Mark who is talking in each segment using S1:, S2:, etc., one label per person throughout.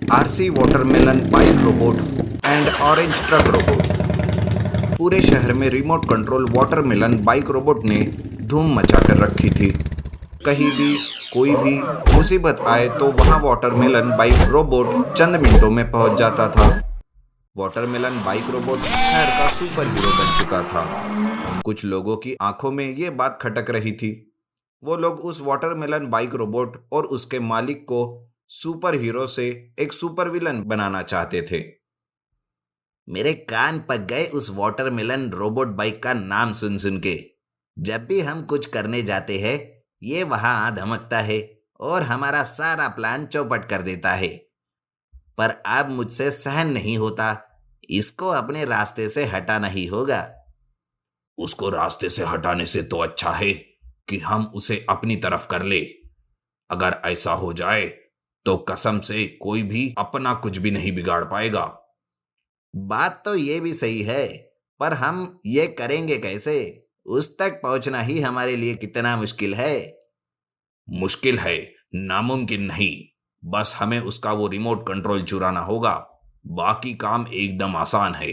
S1: RC watermelon bike robot and orange truck robot. पूरे शहर में remote control watermelon bike robot ने धूम मचा कर रखी थी। कहीं भी कोई भी मुसीबत आए तो वहां वाटरमेलन बाइक रोबोट चंद मिनटों में पहुंच जाता था। वाटरमेलन बाइक रोबोट शहर का सुपर हीरो बन चुका था। कुछ लोगों की आंखों में ये बात खटक रही थी। वो लोग उस वाटरमेलन बाइक रोबोट और उसके मालिक को सुपर हीरो से एक सुपर विलन बनाना चाहते थे। मेरे कान पक गए उस वाटरमेलन रोबोट बाइक का नाम सुन सुन के। जब भी हम कुछ करने जाते हैं ये वहां धमकता है और हमारा सारा प्लान चौपट कर देता है। पर अब मुझसे सहन नहीं होता। इसको अपने रास्ते से हटाना ही होगा। उसको रास्ते से हटाने से तो अच्छा है कि हम उसे अपनी तरफ कर ले। अगर ऐसा हो जाए तो कसम से कोई भी अपना कुछ भी नहीं बिगाड़ पाएगा। बात तो ये भी सही है, पर हम ये करेंगे कैसे? उस तक पहुंचना ही हमारे लिए कितना मुश्किल है। मुश्किल है, नामुमकिन नहीं। बस हमें उसका वो रिमोट कंट्रोल चुराना होगा। बाकी काम एकदम आसान है।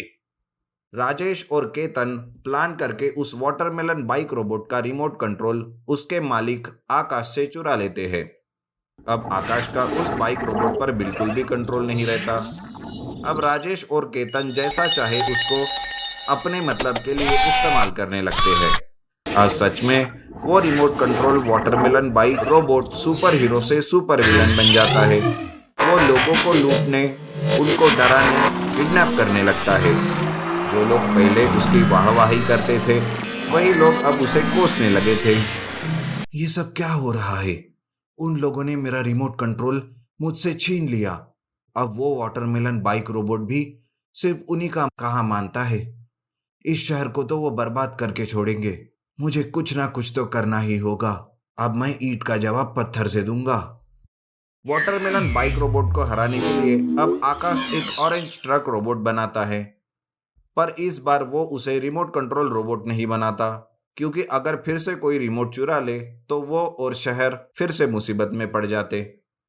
S1: राजेश और केतन प्लान करके उस वाटरमेलन बाइक रोबोट का रिमोट कंट्रोल उसके मालिक आकाश से चुरा लेते हैं। अब आकाश का उस बाइक रोबोट पर बिल्कुल भी कंट्रोल नहीं रहता। अब राजेश और केतन जैसा चाहे उसको अपने मतलब के लिए इस्तेमाल करने लगते हैं। आज सच में वो remote control watermelon bike robot super hero से सुपर विलन बन जाता है। वो लोगों को लूटने, उनको डराने, किडनैप करने लगता है। जो लोग पहले उसकी वाहवाही करते थे वही लोग अब उसे कोसने लगे थे। ये सब क्या हो रहा है? उन लोगों ने मेरा रिमोट कंट्रोल मुझसे छीन लिया। अब वो वाटरमेलन बाइक रोबोट भी सिर्फ उन्हीं का कहा मानता है। इस शहर को तो वो बर्बाद करके छोड़ेंगे। मुझे कुछ ना कुछ तो करना ही होगा। अब मैं ईंट का जवाब पत्थर से दूंगा। वाटरमेलन बाइक रोबोट को हराने के लिए अब आकाश एक ऑरेंज ट्रक रोबोट बनाता है। पर इस बार वो उसे रिमोट कंट्रोल रोबोट नहीं बनाता, क्योंकि अगर फिर से कोई रिमोट चुरा ले तो वो और शहर फिर से मुसीबत में पड़ जाते।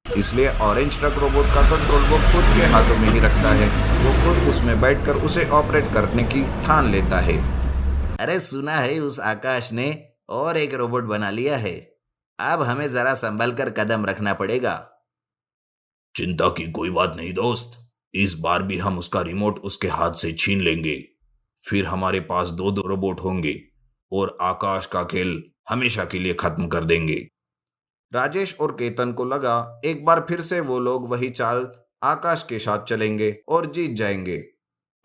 S1: इसलिए ऑरेंज ट्रक रोबोट का कंट्रोल वो खुद के हाथों में ही रखता है। वो खुद उसमें बैठकर उसे ऑपरेट करने की ठान लेता है। अरे सुना है उस आकाश ने और एक रोबोट बना लिया है। अब हमें जरा संभल कर कदम रखना पड़ेगा। चिंता की कोई बात नहीं दोस्त। इस बार भी हम उसका रिमोट उसके हाथ से छीन लेंगे। फिर हमारे पास दो दो रोबोट होंगे और आकाश का खेल हमेशा के लिए खत्म कर देंगे। राजेश और केतन को लगा एक बार फिर से वो लोग वही चाल आकाश के साथ चलेंगे और जीत जाएंगे।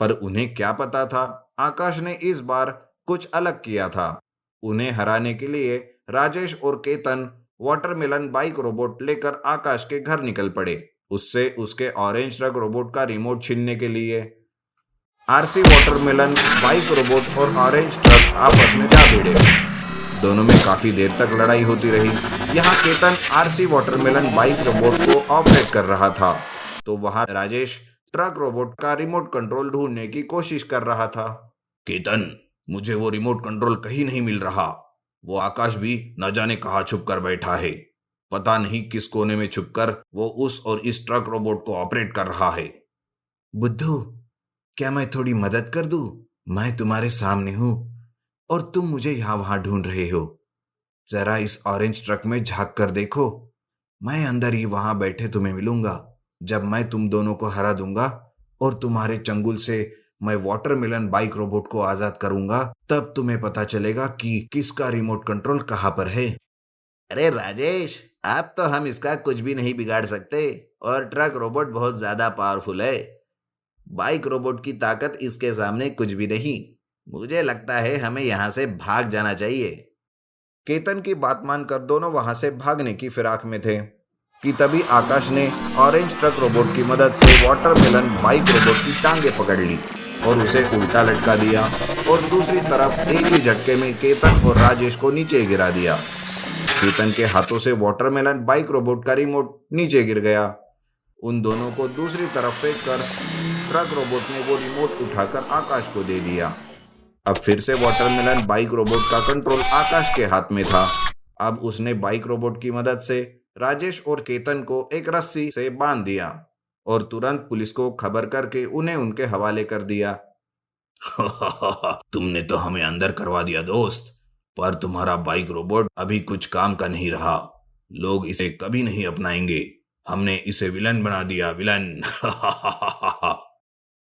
S1: पर उन्हें क्या पता था आकाश ने इस बार कुछ अलग किया था। उन्हें हराने के लिए राजेश और केतन वाटरमेलन बाइक रोबोट लेकर आकाश के घर निकल पड़े। उससे उसके ऑरेंज ट्रक रोबोट का रिमोट छीनने के लिए। आरसी वाटरमेलन बाइक रोबोट और ऑरेंज ट्रक आपस में जा भिड़े। दोनों में काफी देर तक लड़ाई होती रही। यहाँ Ketan RC watermelon bike robot को ऑपरेट कर रहा था तो वहां राजेश ट्रक रोबोट का रिमोट कंट्रोल ढूंढने की कोशिश कर रहा था। केतन, मुझे वो रिमोट कंट्रोल कहीं नहीं मिल रहा। वो आकाश भी न जाने कहाँ छुप कर बैठा है। पता नहीं किस कोने में छुपकर वो उस और इस ट्रक रोबोट को ऑपरेट कर रहा है। बुद्धू, क्या मैं थोड़ी मदद कर दूं? मैं तुम्हारे सामने हूं और तुम मुझे यहाँ वहां ढूंढ रहे हो। जरा इस ऑरेंज ट्रक में झांक कर देखो। मैं अंदर ही वहां बैठे तुम्हें मिलूंगा। जब मैं तुम दोनों को हरा दूंगा और तुम्हारे चंगुल से मैं वाटरमेलन बाइक रोबोट को आजाद करूंगा, तब तुम्हें पता चलेगा कि किसका रिमोट कंट्रोल कहां पर है। अरे राजेश, अब तो हम इसका कुछ भी नहीं बिगाड़ सकते और ट्रक रोबोट बहुत ज्यादा पावरफुल है। बाइक रोबोट की ताकत इसके सामने कुछ भी नहीं। मुझे लगता है हमें यहाँ से भाग जाना चाहिए। केतन की बात मानकर दोनों वहां से भागने की फिराक में थे कि तभी आकाश ने ऑरेंज ट्रक रोबोट की मदद से वाटरमेलन बाइक रोबोट की टांगे पकड़ ली और उसे उल्टा लटका दिया और दूसरी तरफ एक ही झटके में केतन और राजेश को नीचे गिरा दिया। केतन के हाथों से वाटरमेलन बाइक रोबोट का रिमोट नीचे गिर गया। उन दोनों को दूसरी तरफ फेंक कर ट्रक रोबोट ने वो रिमोट उठाकर आकाश को दे दिया। अब फिर से वाटरमेलन बाइक रोबोट का कंट्रोल आकाश के हाथ में था। अब उसने बाइक रोबोट की मदद से राजेश और केतन को एक रस्सी से बांध दिया। और तुरंत पुलिस को खबर करके उन्हें उनके हवाले कर दिया। तुमने तो हमें अंदर करवा दिया दोस्त, पर तुम्हारा बाइक रोबोट अभी कुछ काम का नहीं रहा। लोग इसे कभी नहीं अपनाएंगे। हमने इसे विलन बना दिया, विलन।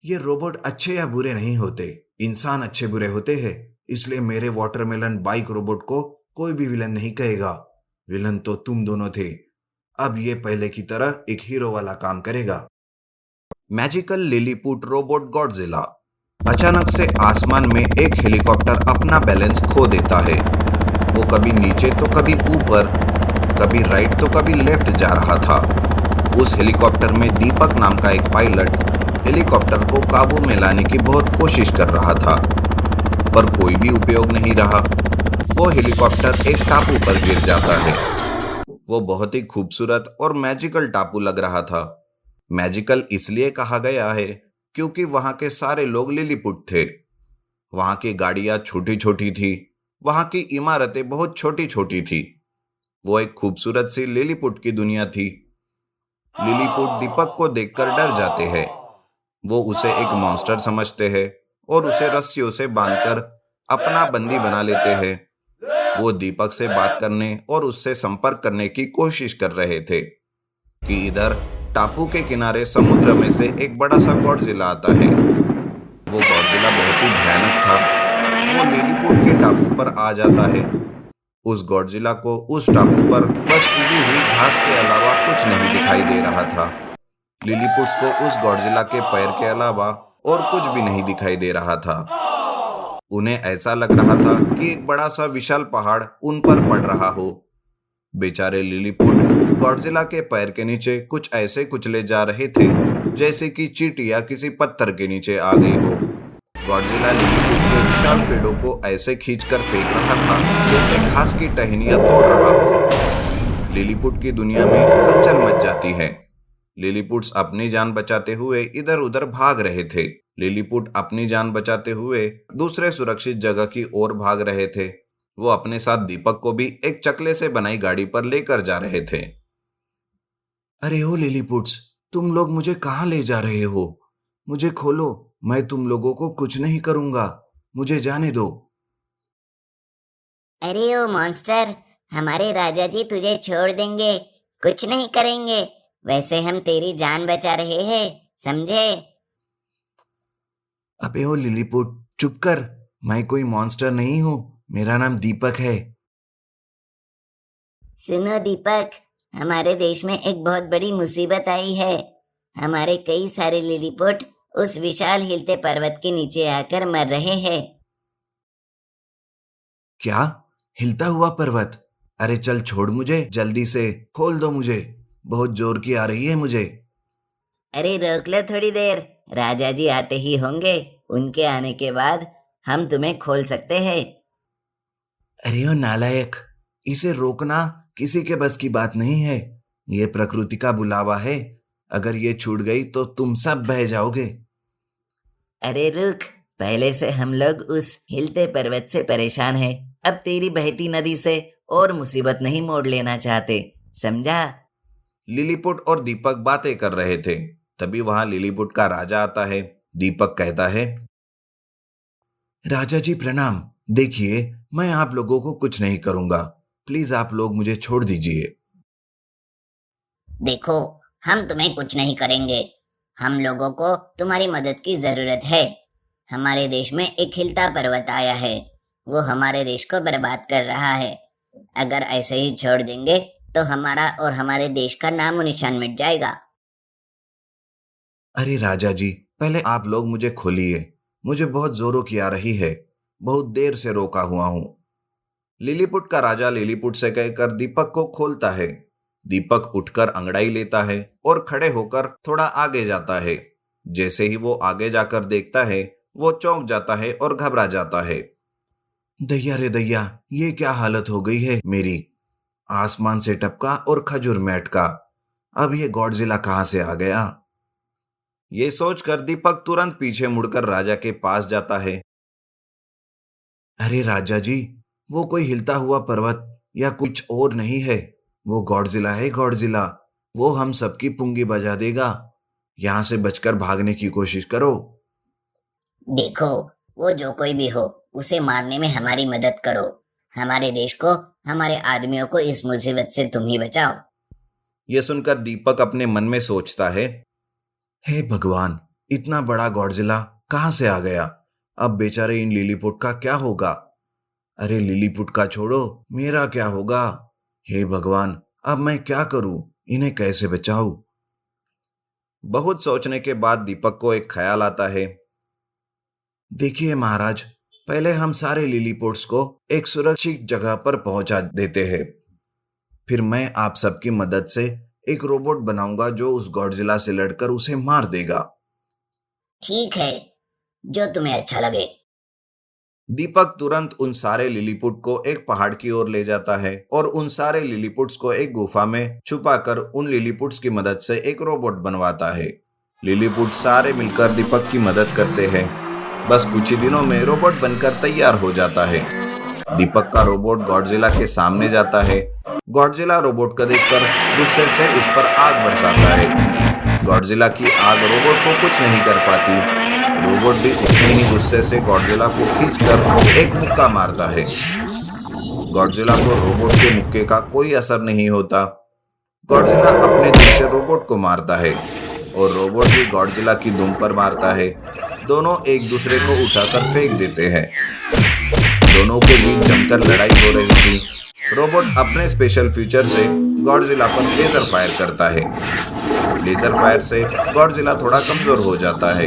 S1: ये रोबोट अच्छे या बुरे नहीं होते, इंसान अच्छे बुरे होते हैं। इसलिए मेरे वाटरमेलन बाइक रोबोट को कोई भी विलन नहीं कहेगा। विलन तो तुम दोनों थे। अब ये पहले की तरह एक हीरो वाला काम करेगा। Magical Lilliput robot Godzilla. अचानक से आसमान में एक हेलीकॉप्टर अपना बैलेंस खो देता है। वो कभी नीचे तो कभी ऊपर, कभी राइट तो कभी लेफ्ट जा रहा था। उस हेलीकॉप्टर में दीपक नाम का एक पायलट हेलीकॉप्टर को काबू में लाने की बहुत कोशिश कर रहा था, पर कोई भी उपयोग नहीं रहा। वो हेलीकॉप्टर एक टापू पर गिर जाता है। वो बहुत ही खूबसूरत और मैजिकल टापू लग रहा था। मैजिकल इसलिए कहा गया है क्योंकि वहां के सारे लोग लिलीपुट थे। वहां की गाड़ियां छोटी छोटी थी, वहां की इमारतें बहुत छोटी छोटी थी। वो एक खूबसूरत सी लिलीपुट की दुनिया थी। लिलीपुट दीपक को देखकर डर जाते हैं। वो उसे एक मॉन्स्टर समझते हैं और उसे रस्सियों से बांधकर अपना बंदी बना लेते हैं। वो दीपक से बात करने और उससे संपर्क करने की कोशिश कर रहे थे कि इधर टापू के किनारे समुद्र में से एक बड़ा सा गॉडजिला आता है। वो गॉडजिला बहुत ही भयानक था। वो लिलीपुट के टापू पर आ जाता है। उस गॉडजिला को उस टापू पर बस उगी हुई घास के अलावा कुछ नहीं दिखाई दे रहा था। लिलीपुट्स को उस गॉडजिला के पैर के अलावा और कुछ भी नहीं दिखाई दे रहा था। उन्हें ऐसा लग रहा था कि एक बड़ा सा विशाल पहाड़ उन पर पड़ रहा हो। बेचारे लिलीपुट गॉडजिला के पैर के नीचे कुछ ऐसे कुचले जा रहे थे जैसे कि चींटियां किसी पत्थर के नीचे आ गई हो। गॉडजिला लिलीपुट के विशाल पेड़ों को ऐसे खींचकर फेंक रहा था जैसे घास की टहनियां तोड़ रहा हो। लिलीपुट की दुनिया में हलचल मच जाती है। लिलीपुट्स अपनी जान बचाते हुए इधर उधर भाग रहे थे। लिलीपुट अपनी जान बचाते हुए दूसरे सुरक्षित जगह की ओर भाग रहे थे। वो अपने साथ दीपक को भी एक चकले से बनाई गाड़ी पर लेकर जा रहे थे। अरे ओ लिलीपुट्स, तुम लोग मुझे कहाँ ले जा रहे हो? मुझे खोलो, मैं तुम लोगों को कुछ नहीं करूंगा, मुझे जाने दो।
S2: अरे ओ मॉन्स्टर, हमारे राजा जी तुझे छोड़ देंगे, कुछ नहीं करेंगे। वैसे हम तेरी जान बचा रहे हैं, समझे?
S1: अबे ओ लिलीपुट, चुप कर। मैं कोई मॉन्स्टर नहीं हूँ, मेरा नाम दीपक है।
S2: सुनो दीपक, हमारे देश में एक बहुत बड़ी मुसीबत आई है। हमारे कई सारे लिलीपुट उस विशाल हिलते पर्वत के नीचे आकर मर रहे हैं।
S1: क्या? हिलता हुआ पर्वत? अरे चल छोड़ मुझे, जल्दी से खोल दो मुझे, बहुत जोर की आ रही है मुझे।
S2: अरे रोक लो थोड़ी देर, राजा जी आते ही होंगे, उनके आने के बाद हम तुम्हें खोल सकते हैं।
S1: अरे ओ नालायक, इसे रोकना किसी के बस की बात नहीं है। ये प्रकृति का बुलावा है। अगर ये छूट गई तो तुम सब बह जाओगे।
S2: अरे रुक, पहले से हम लोग उस हिलते पर्वत से परेशान हैं। अब तेरी बहती नदी से और मुसीबत नहीं मोड़ लेना चाहते, समझा?
S1: लिलीपुट और दीपक बातें कर रहे थे। तभी वहां लिलीपुट का राजा आता है। दीपक कहता है, राजा जी प्रणाम। देखिए, मैं आप लोगों को कुछ नहीं करूंगा। प्लीज आप लोग मुझे छोड़ दीजिए।
S2: देखो, हम तुम्हें कुछ नहीं करेंगे। हम लोगों को तुम्हारी मदद की जरूरत है। हमारे देश में एक हिलता पर्वत आया है, वो हमारे देश को बर्बाद कर रहा है। अगर ऐसे ही छोड़ देंगे तो हमारा और हमारे देश का नामो निशान मिट जाएगा।
S1: अरे राजा जी, पहले आप लोग मुझे खोलिए। मुझे बहुत जोरों की आ रही है, बहुत देर से रोका हुआ हूं। लिलीपुट का राजा लिलीपुट से कहकर दीपक को खोलता है। दीपक उठकर अंगड़ाई लेता है और खड़े होकर थोड़ा आगे जाता है। जैसे ही वो आगे जाकर देखता है, वो चौंक जाता है और घबरा जाता है। दैया रे दैया, ये क्या हालत हो गई है मेरी। आसमान से टपका और खजूर में अटका। अब ये गॉडजिला कहाँ से आ गया? ये सोचकर दीपक तुरंत पीछे मुड़कर राजा के पास जाता है। अरे राजा जी, वो कोई हिलता हुआ पर्वत या कुछ और नहीं है। वो गॉडजिला है, गॉडजिला। वो हम सबकी पुंगी बजा देगा। यहाँ से बचकर भागने की कोशिश करो।
S2: देखो, वो जो कोई भी हो, उसे मारने में हमारी मदद करो। हमारे देश को, हमारे आदमियों को इस मुसीबत से तुम ही बचाओ।
S1: यह सुनकर दीपक अपने मन में सोचता है, हे भगवान, इतना बड़ा गॉडजिला कहाँ से आ गया? अब बेचारे इन लिलीपुट का क्या होगा? अरे लिलीपुट का छोड़ो, मेरा क्या होगा? हे भगवान, अब मैं क्या करूं? इन्हें कैसे बचाऊं? बहुत सोचने के बाद दीपक को एक ख्याल आता है। देखिए महाराज, पहले हम सारे लिलीपुट्स को एक सुरक्षित जगह पर पहुंचा देते हैं। फिर मैं आप सबकी मदद से एक रोबोट बनाऊंगा जो उस गॉडजिला से लड़कर उसे मार देगा।
S2: ठीक है, जो तुम्हें अच्छा लगे।
S1: दीपक तुरंत उन सारे लिलीपुट को एक पहाड़ की ओर ले जाता है और उन सारे लिलीपुट्स को एक गुफा में छुपाकर उन लिलीपुट्स की मदद से एक रोबोट बनवाता है। लिलीपुट सारे मिलकर दीपक की मदद करते हैं। बस कुछ ही दिनों में रोबोट बनकर तैयार हो जाता है। दीपक का रोबोट गॉडजिला के सामने जाता है। गॉडजिला रोबोट को देखकर गुस्से से उस पर आग बरसाता है। गॉडजिला की आग रोबोट को कुछ नहीं कर पाती। रोबोट भी उतने ही गुस्से से गॉडजिला को खींचकर एक मुक्का मारता है। गॉडजिला को रोबोट के मुक्के का कोई असर नहीं होता। गॉडजिला अपने दिल से रोबोट को मारता है और रोबोट भी गॉडजिला की दुम पर मारता है। दोनों एक दूसरे को उठाकर फेंक देते हैं। दोनों के बीच जमकर लड़ाई हो रही थी। रोबोट अपने स्पेशल फीचर से गॉडजिला पर लेजर फायर करता है। लेजर फायर से गॉडजिला थोड़ा कमजोर हो जाता है।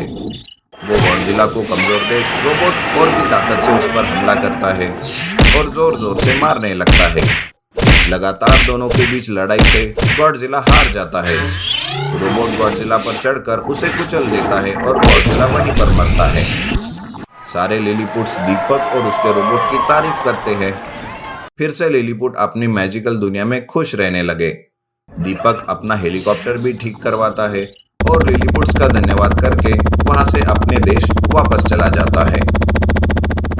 S1: वो गॉडजिला को कमजोर देख रोबोट और भी ताकत से उस पर हमला करता है और जोर जोर से मारने लगता है। लगातार दोनों के बीच लड़ाई से गॉडजिला हार जाता है। रोबोट गॉडजिला पर चढ़कर उसे कुचल देता है और गॉडजिला वहीं पर मरता है। सारे लिलीपुट्स दीपक और उसके रोबोट की तारीफ करते हैं। फिर से लिलीपुट अपनी मैजिकल दुनिया में खुश रहने लगे। दीपक अपना हेलीकॉप्टर भी ठीक करवाता है और लिलीपुट्स का धन्यवाद करके वहां से अपने देश वापस चला जाता है।